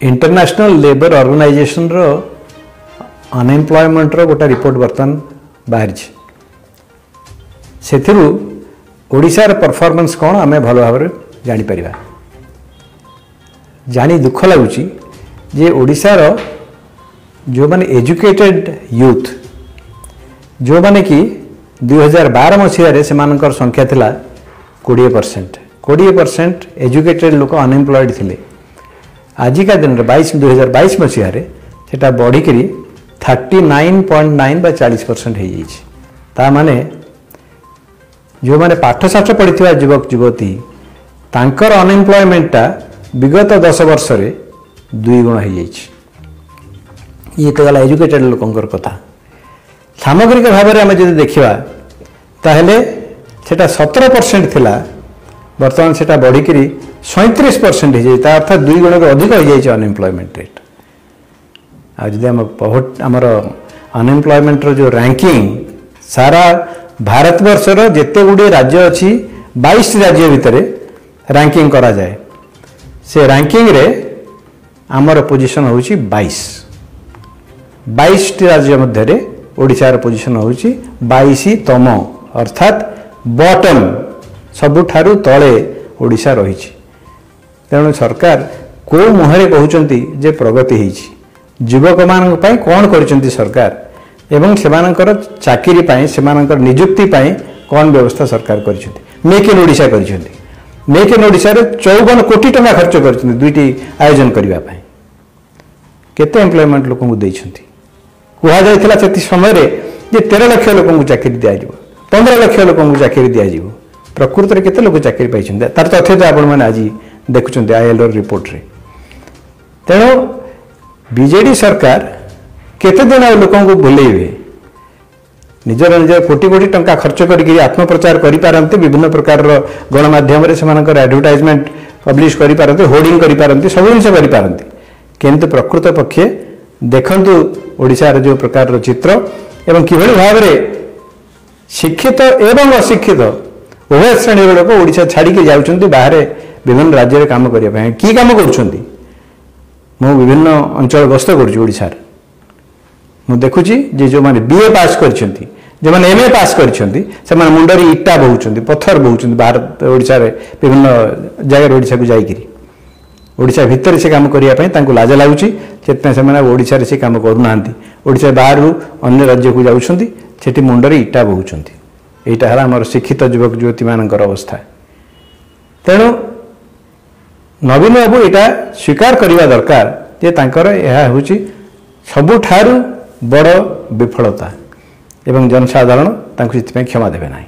International labour organisation रो unemployment रो गोटा report बर्तमान बाहर से ओडिशार परफॉर्मेंस कौन आम भल भाव जापर जानी दुख लगुच जे ओडिशार जो माने एजुकेटेड यूथ जो माने कि 2012 मसीह से संख्या थिला 20% एजुकेटेड लोक अनएम्प्लॉयड थिले आजिका दिन में 2022 मसीह से बढ़िक 39.9 बा 40% हो जाए माने जो माने पाठशाठ पढ़ी युवक युवती तांकर अनएम्प्लॉयमेंटा विगत 10 वर्ष रे 2 गुण हो जाए। ये तो गला एजुकेटेड लोकंकर कथा सामग्रिक भाव में आम जो देखा ताहले सेटा 17% थिला बर्तमान से बढ़िक 37% हो जाए अर्थात 2 गुण अधिक हो जाए अनएम्प्लॉयमेंट रेट। आमर अनएम्प्लॉयमेंट जो रैंकिंग सारा भारतवर्षर जिते गुड़े राज्य अच्छी 22 राज्य भितर रैंकिंग करा जाए से रैंकिंग रे आमर पोजीशन होची 22 राज्य मध्य ओडिशार पोजीशन होची 22तम अर्थात बॉटम सबुठारु तले ओडिशा रही। तेणु सरकार को मुहरे कहउचंती जे प्रगति होईची युवक मान कौन कर सरकार एवं सेमानकर चाकरी पाई सेमानकर नियुक्ति पाई कौन व्यवस्था सरकार कर मेक इन ओडिशा कर मेक इन ओडिशा 54 कोटी टंका खर्च कर दुईटी आयोजन करने केते एम्प्लॉयमेंट लोक कह जाता से समय 13 लाख लोक चाकरी दिज्व 15 लाख लोक चाकरी दिज्व प्रकृत में केते लोक चाकरी पाई तार तथ्य तो आपण आज देखुं आईएलओ रिपोर्ट रे। तेणु बीजेडी सरकार केते दिन लोक भूलेबे निजर निजर कोटी कोटी टंका खर्च करके आत्मप्रचार करें विभिन्न प्रकार गणमाध्यम एडवर्टाइजमेंट पब्लिश करें होर्डिंग करें सब जिन करें किंतु प्रकृत पक्षे देखंतु ओडिशार जो प्रकार चित्र एवं किभली भाव शिक्षित एवं अशिक्षित उभय श्रेणी लोक ओडिशा छाड़ी जाउछन्ति बाहर विभिन्न राज्य में काम करने कि काम करुछन्ति मु विभिन्न अंचल गस्त करुछी मु देखुची जे जो माने बीए पास करछन्ति जो माने एमए पास करछन्ति से माने मुंडरी इटा बहुचन्ति पत्थर बहुचन्ति बाहर ओडिशा रे विभिन्न जगह ओडिशा को जाइकिरी ओडिशा भितर से काम करिया पई तांको लाज लागुची सेतना से माने ओडिशा रे से काम करू नांती ओडिशा बाहर अन्य राज्य को जाउछन्ति सेठी मुंडरी इटा बहुचन्ति एटा हला हमर शिक्षित युवक युवती मानकर अवस्था। तेणु नवीन बाबू यहाँ स्वीकार करने दरकार जे तांकर यह होची सबुठारु बड़ विफलता एवं जनसाधारण तांको क्षमा देवे नहीं।